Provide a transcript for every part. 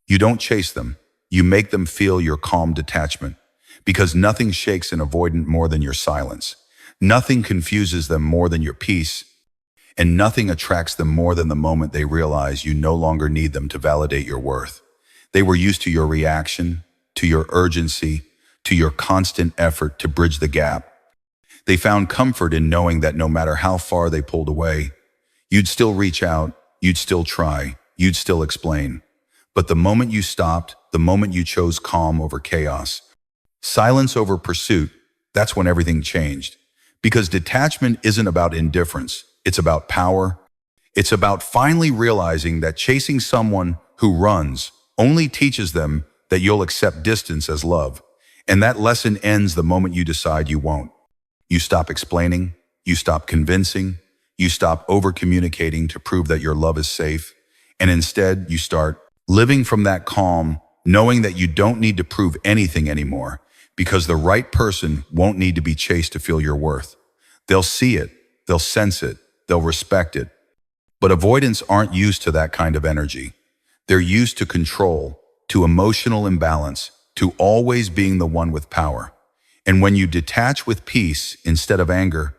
You don't chase them. You make them feel your calm detachment. Because nothing shakes an avoidant more than your silence. Nothing confuses them more than your peace. And nothing attracts them more than the moment they realize you no longer need them to validate your worth. They were used to your reaction, to your urgency, to your constant effort to bridge the gap. They found comfort in knowing that no matter how far they pulled away, you'd still reach out, you'd still try, you'd still explain. But the moment you stopped, the moment you chose calm over chaos, silence over pursuit, that's when everything changed. Because detachment isn't about indifference, it's about power. It's about finally realizing that chasing someone who runs only teaches them that you'll accept distance as love. And that lesson ends the moment you decide you won't. You stop explaining, you stop convincing, you stop over-communicating to prove that your love is safe, and instead you start living from that calm, knowing that you don't need to prove anything anymore, because the right person won't need to be chased to feel your worth. They'll see it, they'll sense it, they'll respect it. But avoidants aren't used to that kind of energy. They're used to control, to emotional imbalance, to always being the one with power. And when you detach with peace instead of anger,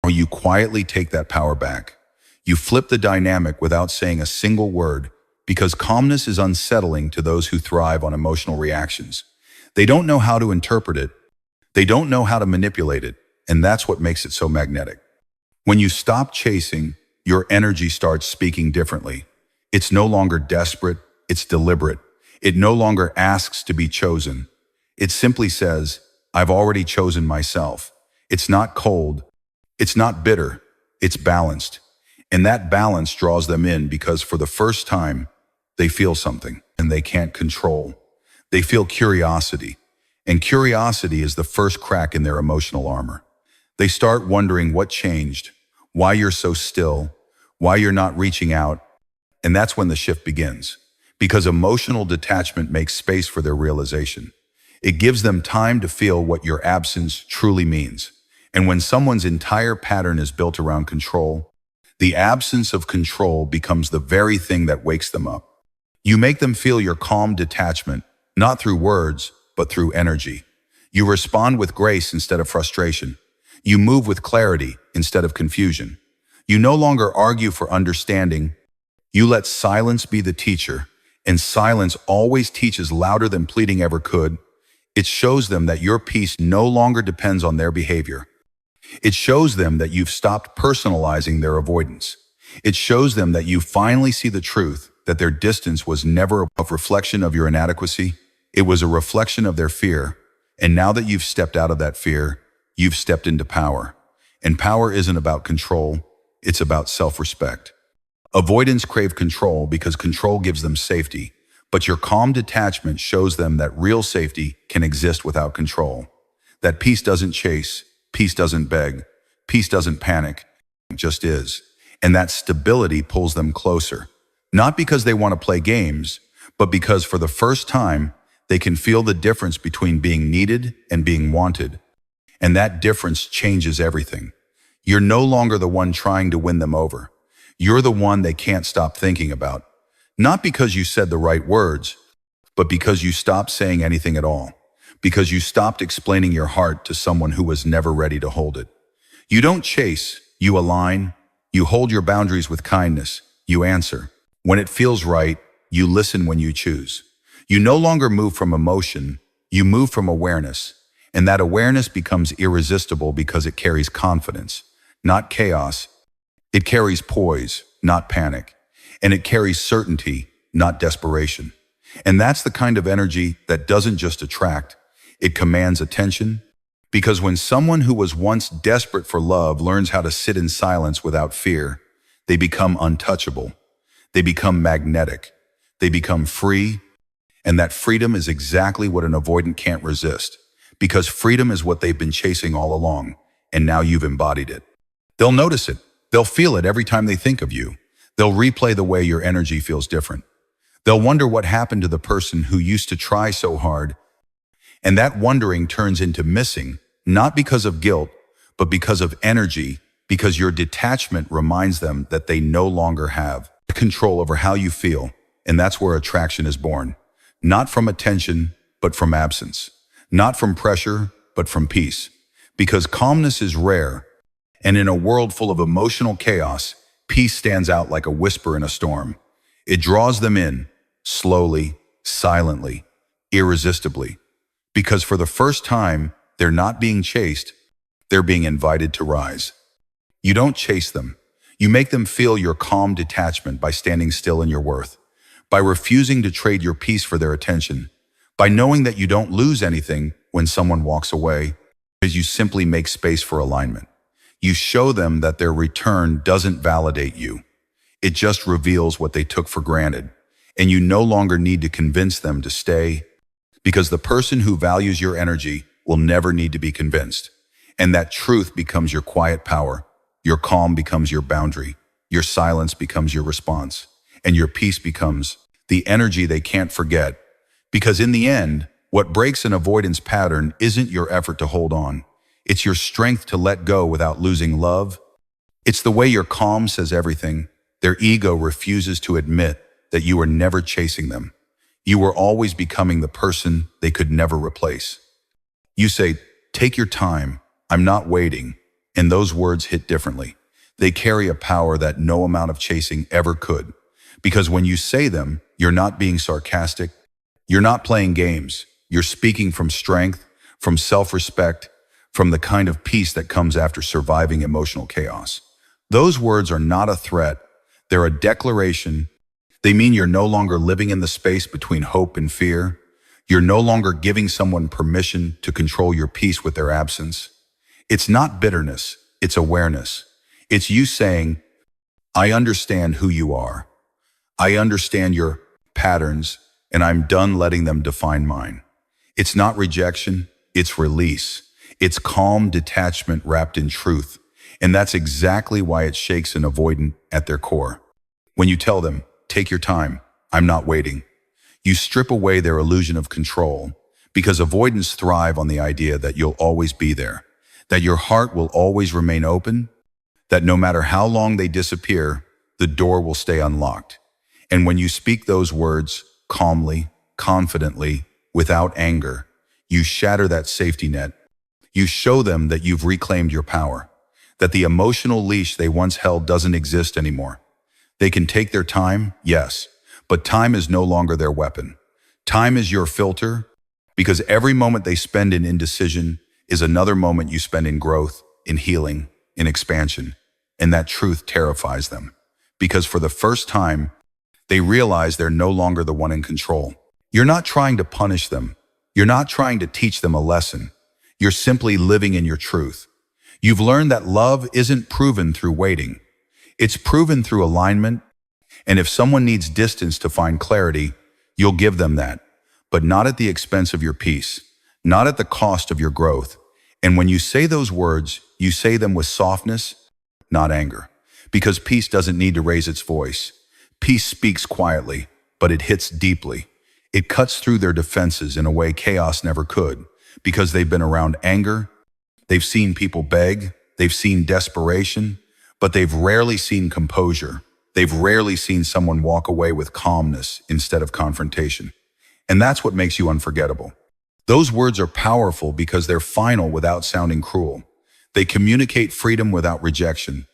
or you quietly take that power back, you flip the dynamic without saying a single word, because calmness is unsettling to those who thrive on emotional reactions. They don't know how to interpret it. They don't know how to manipulate it, and that's what makes it so magnetic. When you stop chasing, your energy starts speaking differently. It's no longer desperate, it's deliberate. It no longer asks to be chosen. It simply says, I've already chosen myself. It's not cold. It's not bitter. It's balanced. And that balance draws them in because for the first time, they feel something and they can't control. They feel curiosity. And curiosity is the first crack in their emotional armor. They start wondering what changed, why you're so still, why you're not reaching out. And that's when the shift begins. Because emotional detachment makes space for their realization. It gives them time to feel what your absence truly means. And when someone's entire pattern is built around control, the absence of control becomes the very thing that wakes them up. You make them feel your calm detachment, not through words, but through energy. You respond with grace instead of frustration. You move with clarity instead of confusion. You no longer argue for understanding. You let silence be the teacher, and silence always teaches louder than pleading ever could. It shows them that your peace no longer depends on their behavior. It shows them that you've stopped personalizing their avoidance. It shows them that you finally see the truth, that their distance was never a reflection of your inadequacy. It was a reflection of their fear. And now that you've stepped out of that fear, you've stepped into power. And power isn't about control, it's about self-respect. Avoidants crave control because control gives them safety. But your calm detachment shows them that real safety can exist without control. That peace doesn't chase, peace doesn't beg, peace doesn't panic, it just is. And that stability pulls them closer. Not because they want to play games, but because for the first time, they can feel the difference between being needed and being wanted. And that difference changes everything. You're no longer the one trying to win them over. You're the one they can't stop thinking about. Not because you said the right words, but because you stopped saying anything at all. Because you stopped explaining your heart to someone who was never ready to hold it. You don't chase, you align. You hold your boundaries with kindness. You answer. When it feels right, you listen when you choose. You no longer move from emotion, you move from awareness. And that awareness becomes irresistible because it carries confidence, not chaos. It carries poise, not panic. And it carries certainty, not desperation. And that's the kind of energy that doesn't just attract, it commands attention. Because when someone who was once desperate for love learns how to sit in silence without fear, they become untouchable. They become magnetic. They become free. And that freedom is exactly what an avoidant can't resist. Because freedom is what they've been chasing all along, and now you've embodied it. They'll notice it. They'll feel it every time they think of you. They'll replay the way your energy feels different. They'll wonder what happened to the person who used to try so hard. And that wondering turns into missing, not because of guilt, but because of energy, because your detachment reminds them that they no longer have control over how you feel. And that's where attraction is born. Not from attention, but from absence. Not from pressure, but from peace. Because calmness is rare, and in a world full of emotional chaos, peace stands out like a whisper in a storm. It draws them in, slowly, silently, irresistibly. Because for the first time, they're not being chased, they're being invited to rise. You don't chase them. You make them feel your calm detachment by standing still in your worth, by refusing to trade your peace for their attention, by knowing that you don't lose anything when someone walks away, because you simply make space for alignment. You show them that their return doesn't validate you. It just reveals what they took for granted, and you no longer need to convince them to stay, because the person who values your energy will never need to be convinced. And that truth becomes your quiet power. Your calm becomes your boundary. Your silence becomes your response. And your peace becomes the energy they can't forget. Because in the end, what breaks an avoidance pattern isn't your effort to hold on. It's your strength to let go without losing love. It's the way your calm says everything. Their ego refuses to admit that you were never chasing them. You were always becoming the person they could never replace. You say, "Take your time. I'm not waiting." And those words hit differently. They carry a power that no amount of chasing ever could. Because when you say them, you're not being sarcastic. You're not playing games. You're speaking from strength, from self-respect, from the kind of peace that comes after surviving emotional chaos. Those words are not a threat. They're a declaration. They mean you're no longer living in the space between hope and fear. You're no longer giving someone permission to control your peace with their absence. It's not bitterness, it's awareness. It's you saying, "I understand who you are. I understand your patterns, and I'm done letting them define mine." It's not rejection, it's release. It's calm detachment wrapped in truth. And that's exactly why it shakes an avoidant at their core. When you tell them, "Take your time, I'm not waiting," you strip away their illusion of control, because avoidants thrive on the idea that you'll always be there, that your heart will always remain open, that no matter how long they disappear, the door will stay unlocked. And when you speak those words calmly, confidently, without anger, you shatter that safety net. You show them that you've reclaimed your power, that the emotional leash they once held doesn't exist anymore. They can take their time, yes, but time is no longer their weapon. Time is your filter, because every moment they spend in indecision is another moment you spend in growth, in healing, in expansion. And that truth terrifies them, because for the first time, they realize they're no longer the one in control. You're not trying to punish them. You're not trying to teach them a lesson. You're simply living in your truth. You've learned that love isn't proven through waiting. It's proven through alignment. And if someone needs distance to find clarity, you'll give them that, but not at the expense of your peace, not at the cost of your growth. And when you say those words, you say them with softness, not anger, because peace doesn't need to raise its voice. Peace speaks quietly, but it hits deeply. It cuts through their defenses in a way chaos never could, because they've been around anger. They've seen people beg. They've seen desperation, but they've rarely seen composure. They've rarely seen someone walk away with calmness instead of confrontation. And that's what makes you unforgettable. Those words are powerful because they're final without sounding cruel. They communicate freedom without rejection.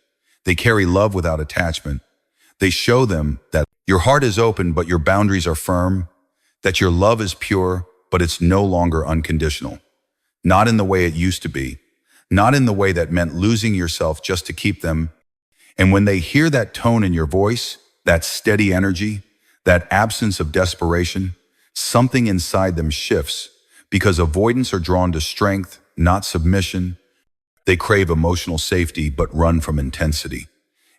They carry love without attachment. They show them that your heart is open, but your boundaries are firm, that your love is pure, but it's no longer unconditional. Not in the way it used to be, not in the way that meant losing yourself just to keep them. And when they hear that tone in your voice, that steady energy, that absence of desperation, something inside them shifts, because avoidants are drawn to strength, not submission. They crave emotional safety, but run from intensity.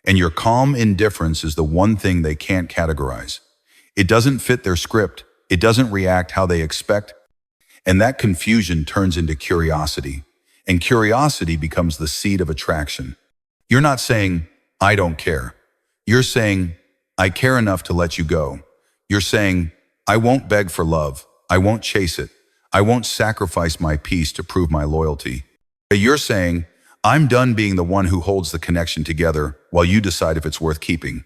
And your calm indifference is the one thing they can't categorize. It doesn't fit their script. It doesn't react how they expect. And that confusion turns into curiosity. And curiosity becomes the seed of attraction. You're not saying, "I don't care." You're saying, "I care enough to let you go." You're saying, "I won't beg for love. I won't chase it. I won't sacrifice my peace to prove my loyalty." You're saying, "I'm done being the one who holds the connection together while you decide if it's worth keeping."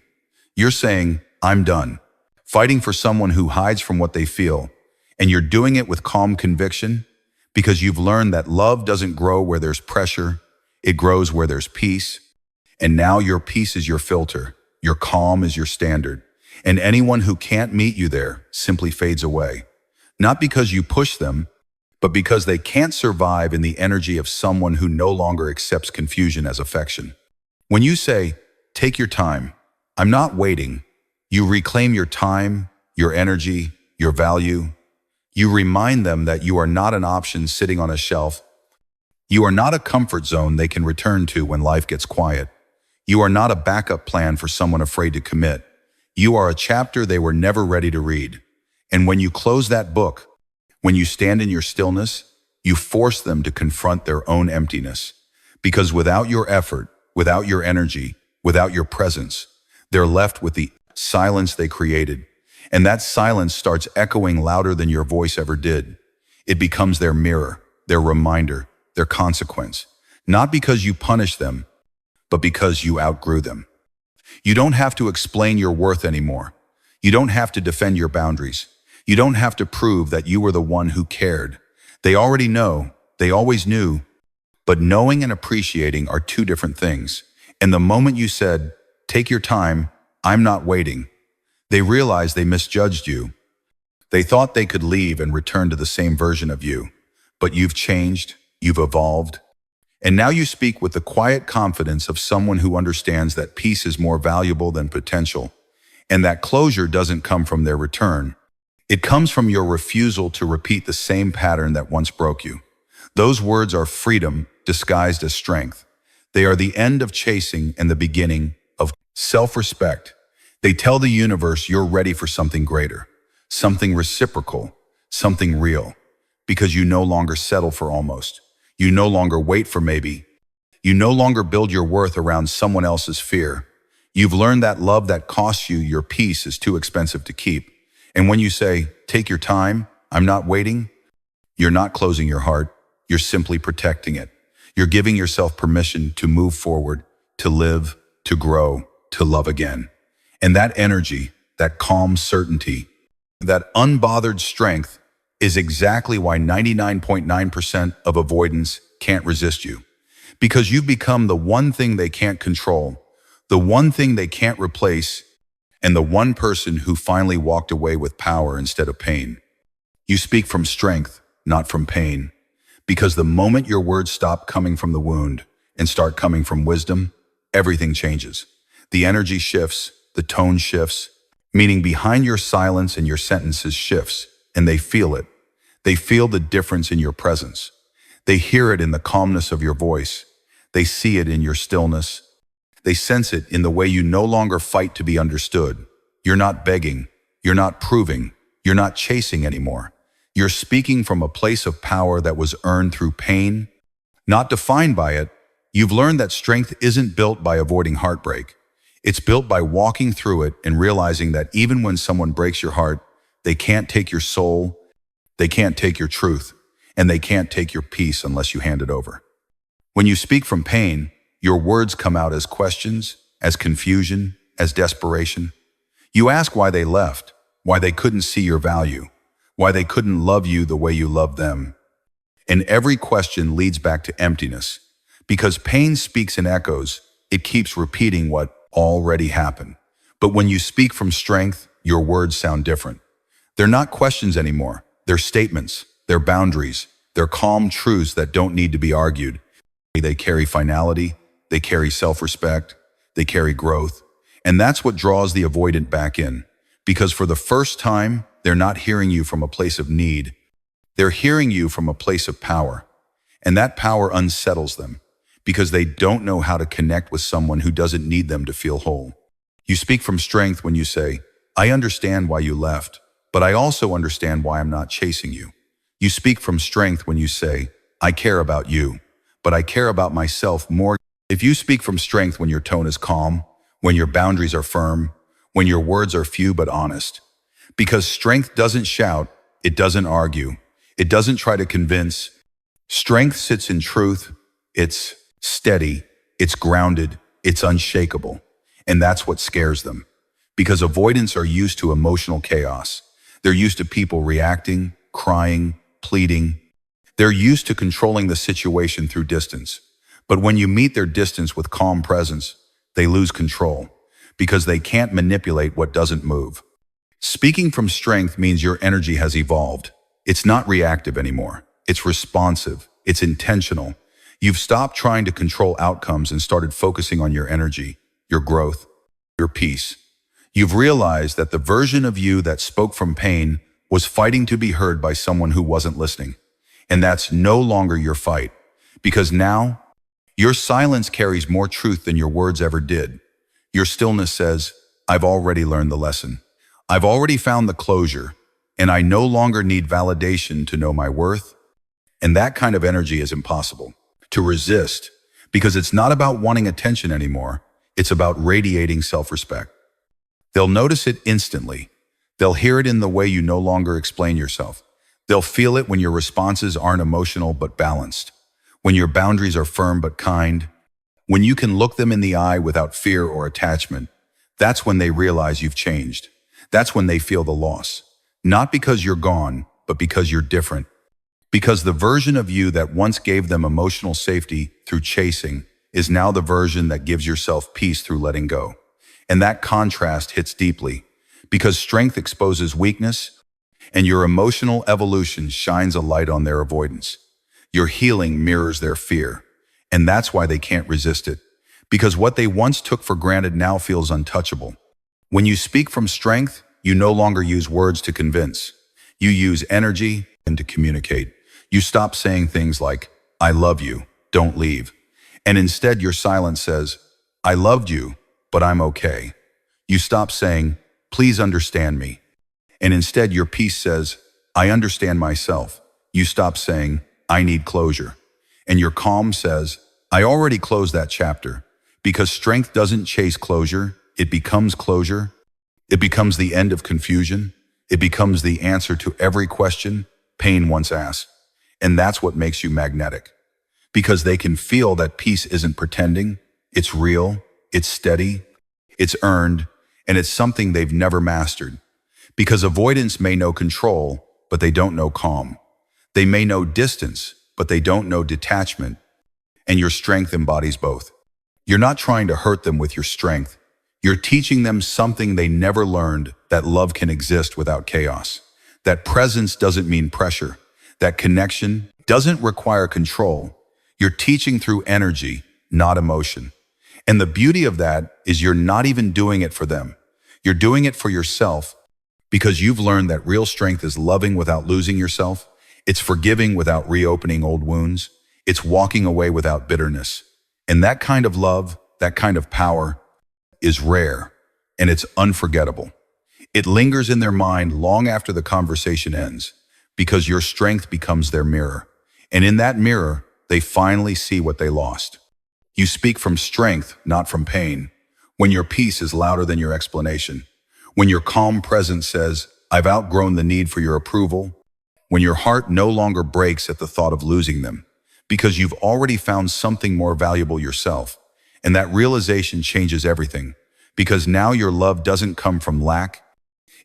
You're saying, "I'm done fighting for someone who hides from what they feel And you're doing it with calm conviction because you've learned that love doesn't grow where there's pressure, it grows where there's peace. And now your peace is your filter, your calm is your standard. And anyone who can't meet you there simply fades away. Not because you push them, but because they can't survive in the energy of someone who no longer accepts confusion as affection. When you say, take your time, I'm not waiting, you reclaim your time, your energy, your value. You remind them that you are not an option sitting on a shelf. You are not a comfort zone they can return to when life gets quiet. You are not a backup plan for someone afraid to commit. You are a chapter they were never ready to read. And when you close that book, when you stand in your stillness, you force them to confront their own emptiness. Because without your effort, without your energy, without your presence, they're left with the silence they created. And that silence starts echoing louder than your voice ever did. It becomes their mirror, their reminder, their consequence. Not because you punish them, but because you outgrew them. You don't have to explain your worth anymore. You don't have to defend your boundaries. You don't have to prove that you were the one who cared. They already know, they always knew. But knowing and appreciating are two different things. And the moment you said, take your time, I'm not waiting, they realized they misjudged you. They thought they could leave and return to the same version of you. But you've changed, you've evolved. And now you speak with the quiet confidence of someone who understands that peace is more valuable than potential, and that closure doesn't come from their return. It comes from your refusal to repeat the same pattern that once broke you. Those words are freedom disguised as strength. They are the end of chasing and the beginning of self-respect. They tell the universe you're ready for something greater, something reciprocal, something real, because you no longer settle for almost. You no longer wait for maybe. You no longer build your worth around someone else's fear. You've learned that love that costs you your peace is too expensive to keep. And when you say, take your time, I'm not waiting, you're not closing your heart, you're simply protecting it. You're giving yourself permission to move forward, to live, to grow, to love again. And that energy, that calm certainty, that unbothered strength is exactly why 99.9% of avoidants can't resist you. Because you've become the one thing they can't control, the one thing they can't replace, and the one person who finally walked away with power instead of pain. You speak from strength, not from pain. Because the moment your words stop coming from the wound and start coming from wisdom, everything changes. The energy shifts, the tone shifts, meaning behind your silence and your sentences shifts, and they feel it. They feel the difference in your presence. They hear it in the calmness of your voice. They see it in your stillness. They sense it in the way you no longer fight to be understood. You're not begging. You're not proving. You're not chasing anymore. You're speaking from a place of power that was earned through pain, not defined by it. You've learned that strength isn't built by avoiding heartbreak. It's built by walking through it and realizing that even when someone breaks your heart, they can't take your soul, they can't take your truth, and they can't take your peace unless you hand it over. When you speak from pain, your words come out as questions, as confusion, as desperation. You ask why they left, why they couldn't see your value, why they couldn't love you the way you loved them. And every question leads back to emptiness. Because pain speaks in echoes, it keeps repeating what already happened. But when you speak from strength, your words sound different. They're not questions anymore. They're statements, they're boundaries, they're calm truths that don't need to be argued. They carry finality, they carry self-respect, they carry growth. And that's what draws the avoidant back in. Because for the first time, they're not hearing you from a place of need. They're hearing you from a place of power. And that power unsettles them because they don't know how to connect with someone who doesn't need them to feel whole. You speak from strength when you say, I understand why you left, but I also understand why I'm not chasing you. You speak from strength when you say, I care about you, but I care about myself more. If you speak from strength when your tone is calm, when your boundaries are firm, when your words are few but honest. Because strength doesn't shout, it doesn't argue, it doesn't try to convince. Strength sits in truth, it's steady, it's grounded, it's unshakable. And that's what scares them. Because avoidants are used to emotional chaos. They're used to people reacting, crying, pleading. They're used to controlling the situation through distance. But when you meet their distance with calm presence, they lose control because they can't manipulate what doesn't move. Speaking from strength means your energy has evolved. It's not reactive anymore. It's responsive. It's intentional. You've stopped trying to control outcomes and started focusing on your energy, your growth, your peace. You've realized that the version of you that spoke from pain was fighting to be heard by someone who wasn't listening. And that's no longer your fight, because now your silence carries more truth than your words ever did. Your stillness says, I've already learned the lesson. I've already found the closure, and I no longer need validation to know my worth. And that kind of energy is impossible to resist, because it's not about wanting attention anymore. It's about radiating self-respect. They'll notice it instantly. They'll hear it in the way you no longer explain yourself. They'll feel it when your responses aren't emotional but balanced, when your boundaries are firm but kind, when you can look them in the eye without fear or attachment. That's when they realize you've changed. That's when they feel the loss. Not because you're gone, but because you're different. Because the version of you that once gave them emotional safety through chasing is now the version that gives yourself peace through letting go. And that contrast hits deeply, because strength exposes weakness, and your emotional evolution shines a light on their avoidance. Your healing mirrors their fear, and that's why they can't resist it, because what they once took for granted now feels untouchable. When you speak from strength, you no longer use words to convince. You use energy and to communicate. You stop saying things like, I love you, don't leave. And instead your silence says, I loved you, but I'm okay. You stop saying, please understand me. And instead your peace says, I understand myself. You stop saying, I need closure. And your calm says, I already closed that chapter. Because strength doesn't chase closure, it becomes closure. It becomes the end of confusion. It becomes the answer to every question pain once asked. And that's what makes you magnetic. Because they can feel that peace isn't pretending, it's real, it's steady, it's earned, and it's something they've never mastered. Because avoidants may know control, but they don't know calm. They may know distance, but they don't know detachment. And your strength embodies both. You're not trying to hurt them with your strength. You're teaching them something they never learned, that love can exist without chaos. That presence doesn't mean pressure. That connection doesn't require control. You're teaching through energy, not emotion. And the beauty of that is you're not even doing it for them. You're doing it for yourself, because you've learned that real strength is loving without losing yourself. It's forgiving without reopening old wounds. It's walking away without bitterness. And that kind of love, that kind of power, is rare, and it's unforgettable. It lingers in their mind long after the conversation ends, because your strength becomes their mirror. And in that mirror, they finally see what they lost. You speak from strength, not from pain. When your peace is louder than your explanation. When your calm presence says, I've outgrown the need for your approval. When your heart no longer breaks at the thought of losing them, because you've already found something more valuable yourself. And that realization changes everything, because now your love doesn't come from lack.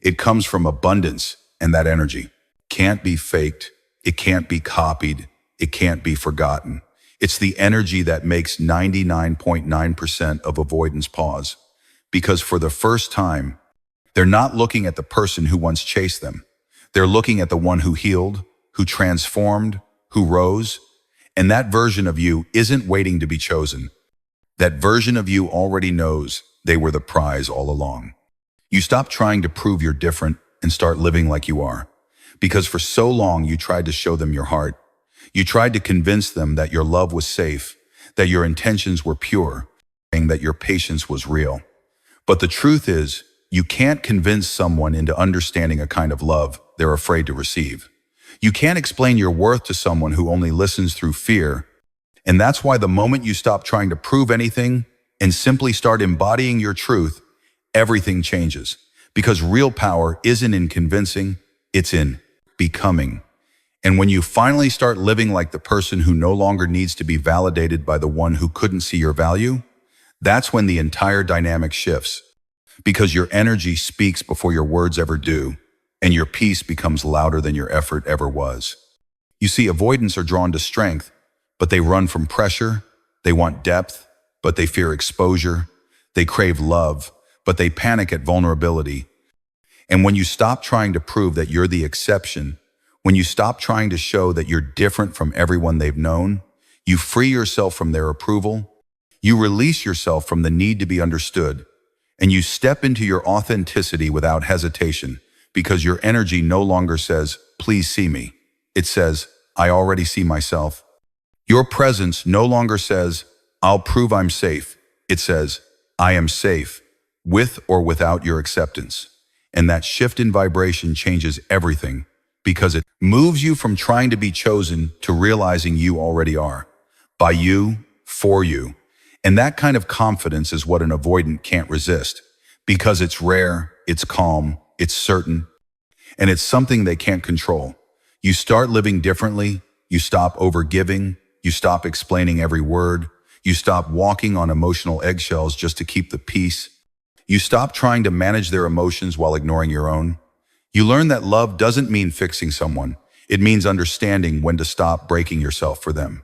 It comes from abundance, and that energy can't be faked. It can't be copied. It can't be forgotten. It's the energy that makes 99.9% of avoidants pause, because for the first time, they're not looking at the person who once chased them. They're looking at the one who healed, who transformed, who rose. And that version of you isn't waiting to be chosen. That version of you already knows they were the prize all along. You stop trying to prove you're different and start living like you are. Because for so long you tried to show them your heart. You tried to convince them that your love was safe, that your intentions were pure, and that your patience was real. But the truth is, you can't convince someone into understanding a kind of love they're afraid to receive. You can't explain your worth to someone who only listens through fear. And that's why the moment you stop trying to prove anything and simply start embodying your truth, everything changes. Because real power isn't in convincing, it's in becoming. And when you finally start living like the person who no longer needs to be validated by the one who couldn't see your value, that's when the entire dynamic shifts. Because your energy speaks before your words ever do. and your peace becomes louder than your effort ever was. You see, avoidants are drawn to strength, but they run from pressure. They want depth, but they fear exposure. They crave love, but they panic at vulnerability. And when you stop trying to prove that you're the exception, when you stop trying to show that you're different from everyone they've known, you free yourself from their approval. You release yourself from the need to be understood, and you step into your authenticity without hesitation, because your energy no longer says, "Please see me." It says, "I already see myself." Your presence no longer says, "I'll prove I'm safe." It says, "I am safe," with or without your acceptance. And that shift in vibration changes everything, because it moves you from trying to be chosen to realizing you already are. By you, for you. And that kind of confidence is what an avoidant can't resist, because it's rare, it's calm, it's certain, and it's something they can't control. You start living differently, you stop overgiving, you stop explaining every word, you stop walking on emotional eggshells just to keep the peace. You stop trying to manage their emotions while ignoring your own. You learn that love doesn't mean fixing someone. It means understanding when to stop breaking yourself for them.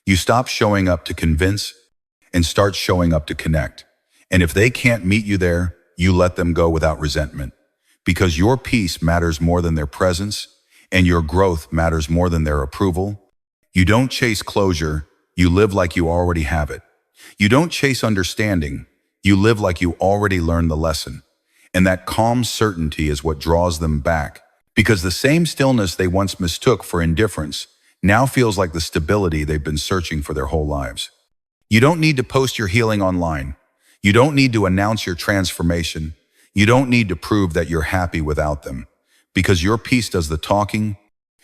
You stop showing up to convince and start showing up to connect. And if they can't meet you there, you let them go without resentment. Because your peace matters more than their presence, and your growth matters more than their approval. You don't chase closure, you live like you already have it. You don't chase understanding, you live like you already learned the lesson. And that calm certainty is what draws them back, because the same stillness they once mistook for indifference now feels like the stability they've been searching for their whole lives. You don't need to post your healing online. You don't need to announce your transformation. You don't need to prove that you're happy without them, because your peace does the talking.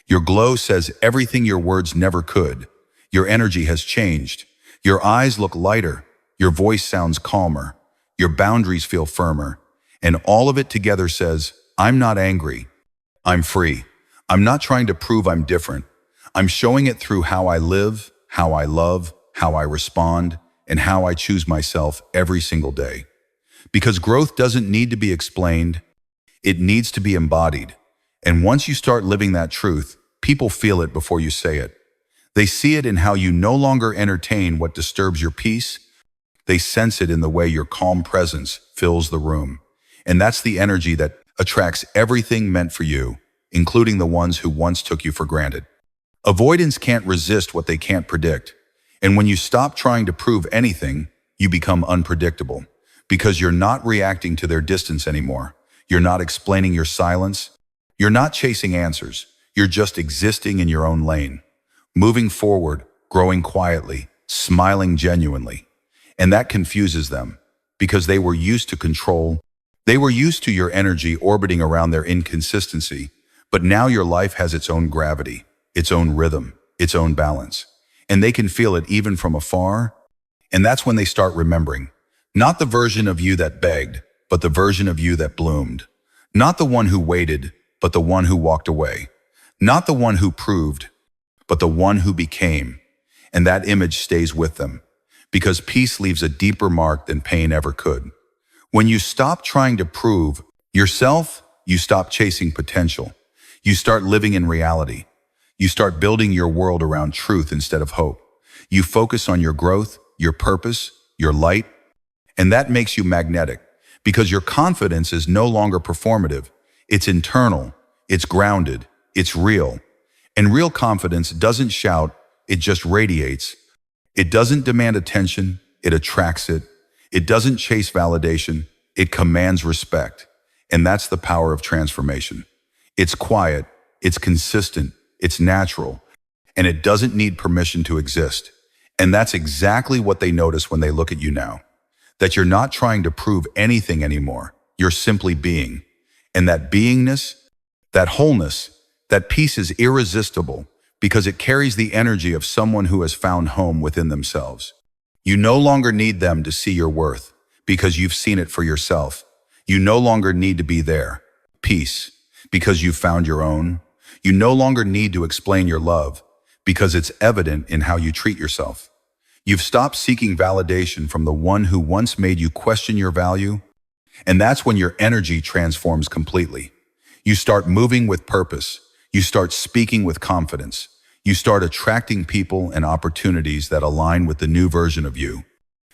Your glow says everything your words never could. Your energy has changed. Your eyes look lighter. Your voice sounds calmer. Your boundaries feel firmer. And all of it together says, "I'm not angry. I'm free. I'm not trying to prove I'm different. I'm showing it through how I live, how I love, how I respond, and how I choose myself every single day." Because growth doesn't need to be explained. It needs to be embodied. And once you start living that truth, people feel it before you say it. They see it in how you no longer entertain what disturbs your peace. They sense it in the way your calm presence fills the room. And that's the energy that attracts everything meant for you, including the ones who once took you for granted. Avoidants can't resist what they can't predict. And when you stop trying to prove anything, you become unpredictable, because you're not reacting to their distance anymore. You're not explaining your silence. You're not chasing answers. You're just existing in your own lane, moving forward, growing quietly, smiling genuinely. And that confuses them, because they were used to control. They were used to your energy orbiting around their inconsistency. But now your life has its own gravity, its own rhythm, its own balance. And they can feel it even from afar. And that's when they start remembering. Not the version of you that begged, but the version of you that bloomed. Not the one who waited, but the one who walked away. Not the one who proved, but the one who became. And that image stays with them, because peace leaves a deeper mark than pain ever could. When you stop trying to prove yourself, you stop chasing potential. You start living in reality. You start building your world around truth instead of hope. You focus on your growth, your purpose, your light, and that makes you magnetic, because your confidence is no longer performative. It's internal, it's grounded, it's real. And real confidence doesn't shout, it just radiates. It doesn't demand attention, it attracts it. It doesn't chase validation, it commands respect. And that's the power of transformation. It's quiet, it's consistent, it's natural, and it doesn't need permission to exist. And that's exactly what they notice when they look at you now. That you're not trying to prove anything anymore. You're simply being. And that beingness, that wholeness, that peace is irresistible, because it carries the energy of someone who has found home within themselves. You no longer need them to see your worth, because you've seen it for yourself. You no longer need to be there. Peace, because you've found your own. You no longer need to explain your love, because it's evident in how you treat yourself. You've stopped seeking validation from the one who once made you question your value, and that's when your energy transforms completely. You start moving with purpose. You start speaking with confidence. You start attracting people and opportunities that align with the new version of you.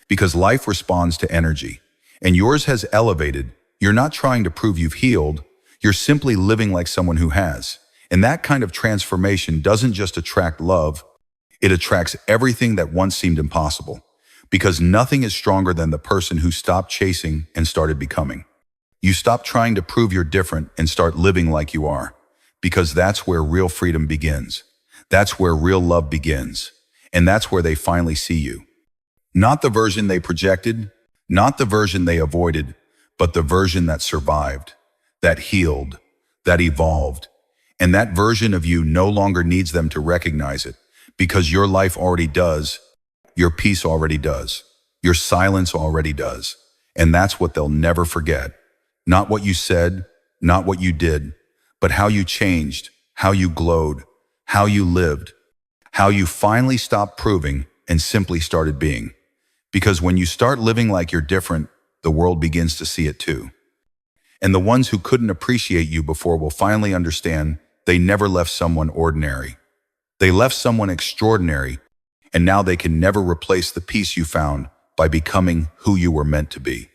Because life responds to energy, and yours has elevated. You're not trying to prove you've healed. You're simply living like someone who has. And that kind of transformation doesn't just attract love, it attracts everything that once seemed impossible. Because nothing is stronger than the person who stopped chasing and started becoming. You stop trying to prove you're different and start living like you are. Because that's where real freedom begins. That's where real love begins. And that's where they finally see you. Not the version they projected, not the version they avoided, but the version that survived, that healed, that evolved. And that version of you no longer needs them to recognize it, because your life already does, your peace already does, your silence already does. And that's what they'll never forget. Not what you said, not what you did, but how you changed, how you glowed, how you lived, how you finally stopped proving and simply started being. Because when you start living like you're different, the world begins to see it too. And the ones who couldn't appreciate you before will finally understand they never left someone ordinary. They left someone extraordinary, and now they can never replace the peace you found by becoming who you were meant to be.